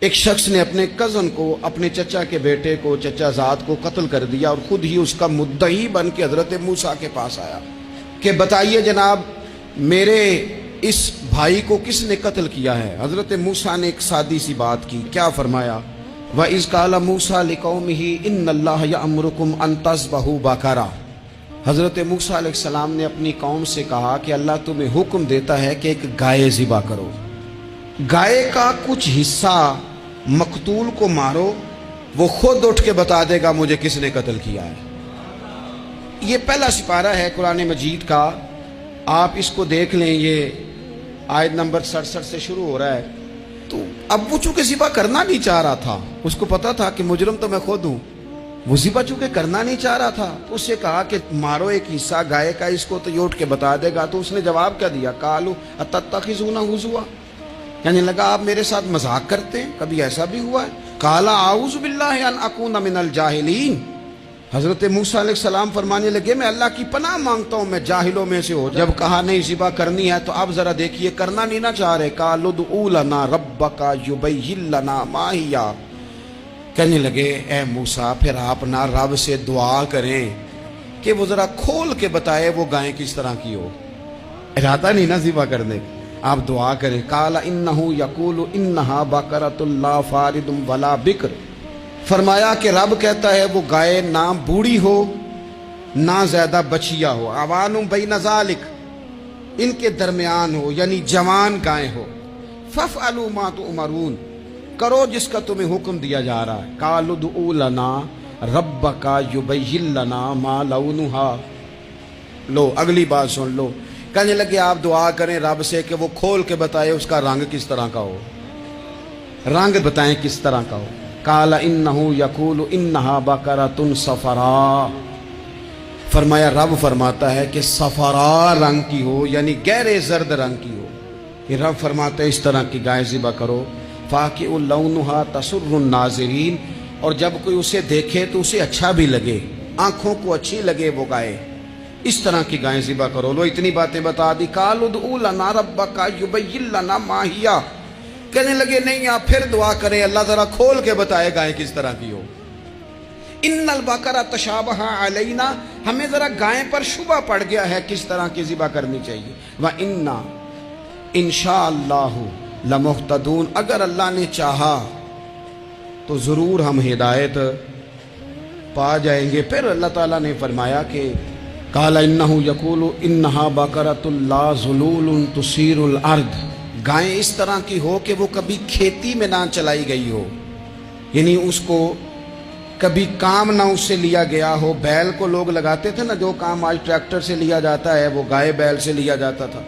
ایک شخص نے اپنے کزن کو، اپنے چچا کے بیٹے کو، چچا زاد کو قتل کر دیا اور خود ہی اس کا مدعی بن کے حضرت موسیٰ کے پاس آیا کہ بتائیے جناب میرے اس بھائی کو کس نے قتل کیا ہے؟ حضرت موسیٰ نے ایک سادی سی بات کی، کیا فرمایا؟ وَإِذْ قَالَ مُوسَىٰ لِقَوْمِهِ إِنَّ اللَّهَ يَأْمُرُكُمْ أَن تَذْبَحُوا بَقَرَةً۔ حضرت موسیٰ علیہ السلام نے اپنی قوم سے کہا کہ اللہ تمہیں حکم دیتا ہے کہ ایک گائے ذبح کرو، گائے کا کچھ حصہ مقتول کو مارو، وہ خود اٹھ کے بتا دے گا مجھے کس نے قتل کیا ہے۔ یہ پہلا سپارہ ہے قرآن مجید کا، آپ اس کو دیکھ لیں، یہ آیت نمبر 67 سے شروع ہو رہا ہے۔ تو اب وہ چونکہ ذبح کرنا نہیں چاہ رہا تھا، اس کو پتا تھا کہ مجرم تو میں خود ہوں، وہ ذبح چونکہ کرنا نہیں چاہ رہا تھا تو اس سے کہا کہ مارو ایک حصہ گائے کا، اس کو تو یہ اٹھ کے بتا دے گا۔ تو اس نے جواب کیا دیا؟ قالوا اتتخذون ہزوا، یعنی لگا آپ میرے ساتھ مذاق کرتے ہیں، کبھی ایسا بھی ہوا ہے؟ قال اعوذ باللہ ان اکون من الجاہلین، حضرت موسیٰ علیہ السلام فرمانے لگے میں اللہ کی پناہ مانگتا ہوں میں جاہلوں میں سے ہو جاؤں۔ جب کہا نہیں ذبح کرنی ہے تو اب ذرا دیکھیے کرنا نہیں نہ چاہ رہے۔ قالوا ادع لنا ربک یبین لنا ما ہی، کہنے لگے اے موسیٰ پھر آپ نہ رب سے دعا کریں کہ وہ ذرا کھول کے بتائے وہ گائیں کس طرح کی ہو، ارادہ نہیں نہ ذبح کرنے، آپ دعا کریں۔ قال انہ یقول انہا بقرۃ لا فارض ولا بکر، فرمایا کہ رب کہتا ہے وہ گائے نہ بوڑھی ہو نہ زیادہ بچیا ہو، عوان بین ذالک، ان کے درمیان ہو، یعنی جوان گائے ہو۔ فافعلوا ما تؤمرون، کرو جس کا تمہیں حکم دیا جا رہا ہے۔ قالوا ادع لنا ربک یبین لنا ما لونھا، لو اگلی بات سن لو، کہنے لگے آپ دعا کریں رب سے کہ وہ کھول کے بتائے اس کا رنگ کس طرح کا ہو، رنگ بتائیں کس طرح کا ہو۔ قال انہ یقول انہا بقرۃ صفراء، فرمایا رب فرماتا ہے کہ صفراء رنگ کی ہو، یعنی گہرے زرد رنگ کی ہو، یہ رب فرماتا ہے اس طرح کی گائے ذبح کرو۔ فاقع لونھا تسر الناظرین، اور جب کوئی اسے دیکھے تو اسے اچھا بھی لگے، آنکھوں کو اچھی لگے وہ گائے، اس طرح کی گائیں ذبح کرو۔ لو اتنی باتیں بتا دی۔ قالوا ادع لنا ربک یبین لنا ما ہی، کہنے لگے نہیں آپ پھر دعا کریں اللہ ذرا کھول کے بتائے گائیں کس طرح کی ہو۔ ان البقرہ تشابہ علینا، ہمیں ذرا گائیں پر شبہ پڑ گیا ہے کس طرح کی ذبح کرنی چاہیے۔ وَإِنَّا انشاءاللہ لمہتدون، اگر اللہ نے چاہا تو ضرور ہم ہدایت پا جائیں گے۔ پھر اللہ تعالیٰ نے فرمایا کہ قال انہ یقول انہا بقرۃ لا ذلول تثیر الارض، گائیں اس طرح کی ہو کہ وہ کبھی کھیتی میں نہ چلائی گئی ہو، یعنی اس کو کبھی کام نہ اس سے لیا گیا ہو۔ بیل کو لوگ لگاتے تھے نا، جو کام آج ٹریکٹر سے لیا جاتا ہے وہ گائے بیل سے لیا جاتا تھا،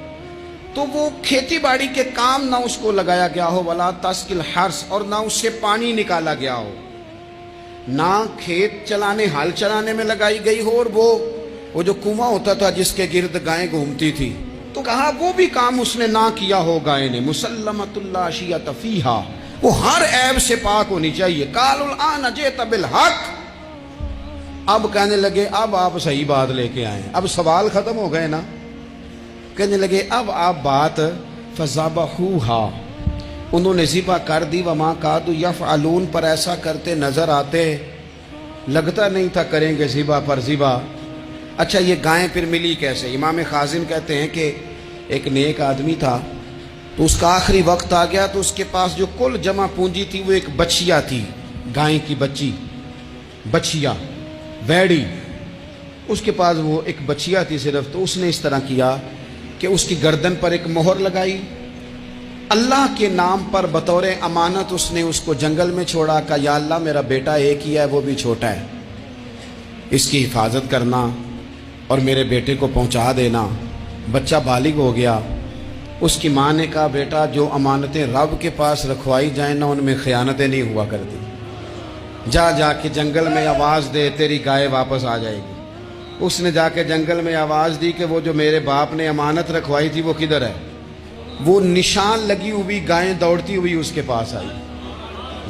تو وہ کھیتی باڑی کے کام نہ اس کو لگایا گیا ہو۔ ولا تسقی الحرث، اور نہ اس سے پانی نکالا گیا ہو، نہ کھیت چلانے ہل چلانے میں لگائی گئی ہو، اور وہ جو کنواں ہوتا تھا جس کے گرد گائیں گھومتی تھی، تو کہا وہ بھی کام اس نے نہ کیا ہو گائے نے۔ مسلمۃ لا شیۃ فیہا، وہ ہر عیب سے پاک ہونی چاہیے۔ قالوا الآن جئت بالحق، اب کہنے لگے اب آپ صحیح بات لے کے آئے، اب سوال ختم ہو گئے نا، کہنے لگے اب آپ بات فذبحوہا، انہوں نے ذبح کر دی۔ وما کادوا یفعلون، پر ایسا کرتے نظر آتے، لگتا نہیں تھا کریں گے ذبح پر ذبح۔ اچھا یہ گائیں پھر ملی کیسے؟ امام خازن کہتے ہیں کہ ایک نیک آدمی تھا، تو اس کا آخری وقت آ گیا تو اس کے پاس جو کل جمع پونجی تھی وہ ایک بچیا تھی، گائیں کی بچی، بچیا ویڑی، اس کے پاس وہ ایک بچیا تھی صرف۔ تو اس نے اس طرح کیا کہ اس کی گردن پر ایک مہر لگائی، اللہ کے نام پر بطور امانت اس نے اس کو جنگل میں چھوڑا، کہا یا اللہ میرا بیٹا ایک ہی ہے وہ بھی چھوٹا ہے، اس کی حفاظت کرنا اور میرے بیٹے کو پہنچا دینا۔ بچہ بالغ ہو گیا، اس کی ماں نے کہا بیٹا جو امانتیں رب کے پاس رکھوائی جائیں نا ان میں خیانتیں نہیں ہوا کرتی، جا کے جنگل میں آواز دے تیری گائے واپس آ جائے گی۔ اس نے جا کے جنگل میں آواز دی کہ وہ جو میرے باپ نے امانت رکھوائی تھی وہ کدھر ہے؟ وہ نشان لگی ہوئی گائیں دوڑتی ہوئی اس کے پاس آئی۔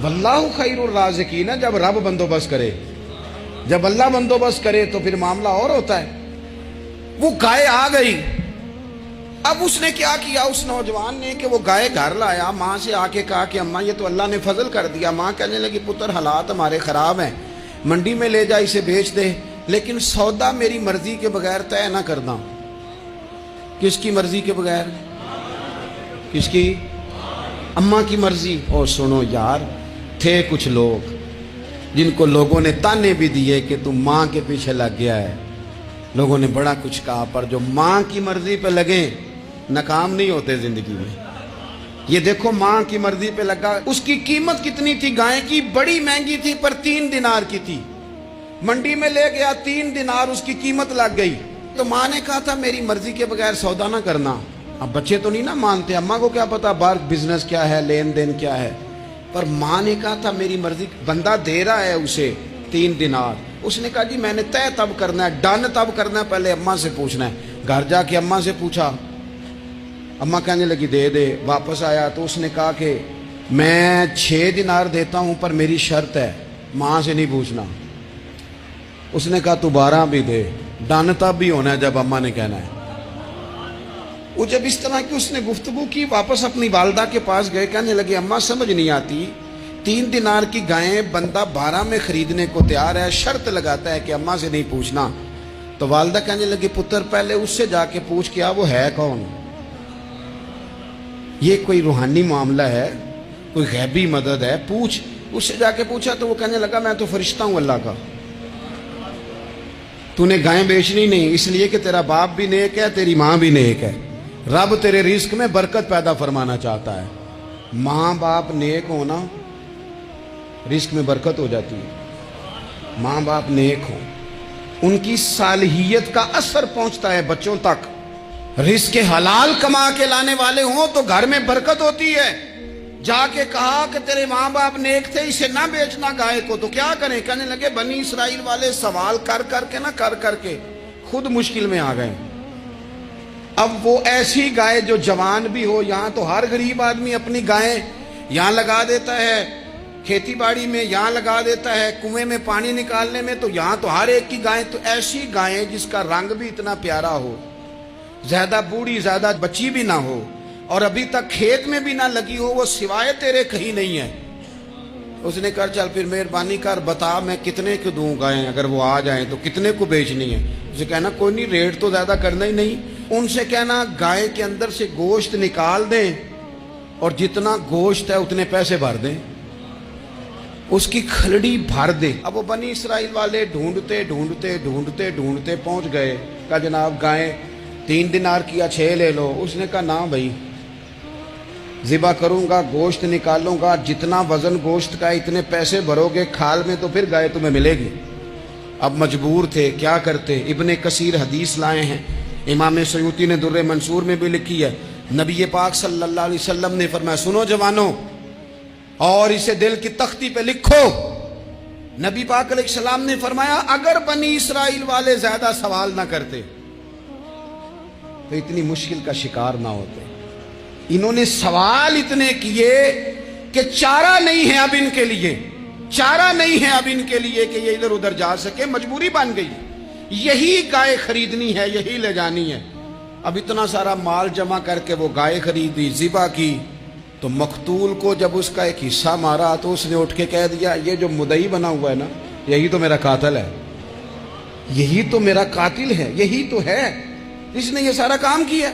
واللہ خیر الرازقین، جب رب بندوبست کرے، جب اللہ بندوبست کرے تو پھر معاملہ اور ہوتا ہے۔ وہ گائے آ گئی، اب اس نے کیا کیا اس نوجوان نے کہ وہ گائے گھر لایا، ماں سے آ کے کہا کہ اماں یہ تو اللہ نے فضل کر دیا۔ ماں کہنے لگی پتر حالات ہمارے خراب ہیں، منڈی میں لے جا اسے بیچ دے، لیکن سودا میری مرضی کے بغیر طے نہ کرنا۔ کس کی مرضی کے بغیر؟ کس کی؟ اماں کی مرضی۔ اور سنو یار، تھے کچھ لوگ جن کو لوگوں نے تانے بھی دیے کہ تم ماں کے پیچھے لگ گیا ہے، لوگوں نے بڑا کچھ کہا، پر جو ماں کی مرضی پہ لگیں ناکام نہیں ہوتے زندگی میں۔ یہ دیکھو ماں کی مرضی پہ لگا، اس کی قیمت کتنی تھی گائے کی؟ بڑی مہنگی تھی، پر 3 دینار کی تھی۔ منڈی میں لے گیا، 3 دینار اس کی قیمت لگ گئی۔ تو ماں نے کہا تھا میری مرضی کے بغیر سودا نہ کرنا۔ اب بچے تو نہیں نہ مانتے، اماں کو کیا پتا باہر بزنس کیا ہے، لین دین کیا ہے، پر ماں نے کہا تھا میری مرضی۔ بندہ دے رہا ہے اسے 3 دینار، اس نے کہا جی میں نے طے تب کرنا ہے، ڈن تب کرنا ہے، پہلے اماں سے پوچھنا ہے۔ گھر جا کے اماں سے پوچھا، اماں کہنے لگی دے دے۔ واپس آیا تو اس نے کہا کہ میں 6 دینار دیتا ہوں پر میری شرط ہے، ماں سے نہیں پوچھنا۔ اس نے کہا تو 12 بھی دے، ڈن تب بھی ہونا ہے جب اماں نے کہنا ہے۔ وہ جب اس طرح کی اس نے گفتگو کی، واپس اپنی والدہ کے پاس گئے، کہنے لگے اماں سمجھ نہیں آتی، 3 دینار کی گائیں بندہ 12 میں خریدنے کو تیار ہے، شرط لگاتا ہے کہ اماں سے نہیں پوچھنا۔ تو والدہ کہنے لگی پتر پہلے اس سے جا کے پوچھ کیا وہ ہے کون؟ یہ کوئی روحانی معاملہ ہے، کوئی غیبی مدد ہے، پوچھ۔ اس سے جا کے پوچھا تو وہ کہنے لگا میں تو فرشتہ ہوں اللہ کا، تو نے گائیں بیچنی نہیں، اس لیے کہ تیرا باپ بھی نیک ہے، تیری ماں بھی نیک ہے، رب تیرے رزق میں برکت پیدا فرمانا چاہتا ہے۔ ماں باپ نیک ہونا رزق میں برکت ہو جاتی ہے۔ ماں باپ نیک ہوں، ان کی صالحیت کا اثر پہنچتا ہے بچوں تک۔ رزق حلال کما کے لانے والے ہوں تو گھر میں برکت ہوتی ہے۔ جا کے کہا کہ تیرے ماں باپ نیک تھے، اسے نہ بیچنا گائے کو، تو کیا کریں؟ کہنے لگے بنی اسرائیل والے سوال کر کر کے خود مشکل میں آ گئے۔ اب وہ ایسی گائے جو جوان بھی ہو، یہاں تو ہر غریب آدمی اپنی گائیں یہاں لگا دیتا ہے، کھیتی باڑی میں یہاں لگا دیتا ہے، کنویں میں پانی نکالنے میں، تو یہاں تو ہر ایک کی گائیں، تو ایسی گائیں جس کا رنگ بھی اتنا پیارا ہو، زیادہ بوڑھی زیادہ بچی بھی نہ ہو، اور ابھی تک کھیت میں بھی نہ لگی ہو، وہ سوائے تیرے کہیں نہیں ہے۔ اس نے کہا چل پھر مہربانی کر بتا میں کتنے کو دوں گائیں، اگر وہ آ جائیں تو کتنے کو بیچنی ہے؟ اسے کہنا کوئی نہیں، ریٹ تو زیادہ کرنا ہی نہیں۔ ان سے کہنا گائے کے اندر سے گوشت نکال دیں اور جتنا گوشت ہے اتنے پیسے بھر دیں، اس کی کھلڑی بھر دیں۔ اب وہ بنی اسرائیل والے ڈھونڈتے پہنچ گئے، کہا جناب گائیں 3 دینار کیا 6 لے لو۔ اس نے کہا نا بھائی، ذبح کروں گا، گوشت نکالوں گا، جتنا وزن گوشت کا اتنے پیسے بھرو گے کھال میں تو پھر گائے تمہیں ملے گی۔ اب مجبور تھے، کیا کرتے؟ ابن کثیر حدیث لائے ہیں، امام سیوطی نے در منصور میں بھی لکھی ہے، نبی پاک صلی اللہ علیہ وسلم نے فرمایا سنو جوانوں، اور اسے دل کی تختی پہ لکھو، نبی پاک علیہ السلام نے فرمایا اگر بنی اسرائیل والے زیادہ سوال نہ کرتے تو اتنی مشکل کا شکار نہ ہوتے۔ انہوں نے سوال اتنے کیے کہ چارہ نہیں ہے اب ان کے لیے، چارہ نہیں ہے اب ان کے لیے کہ یہ ادھر ادھر جا سکے، مجبوری بن گئی، یہی گائے خریدنی ہے، یہی لے جانی ہے۔ اب اتنا سارا مال جمع کر کے وہ گائے خریدی، ذبح کی، تو مقتول کو جب اس کا ایک حصہ مارا تو اس نے اٹھ کے کہہ دیا یہ جو مدعی بنا ہوا ہے نا، یہی تو میرا قاتل ہے، یہی تو میرا قاتل ہے، یہی تو ہے، اس نے یہ سارا کام کیا۔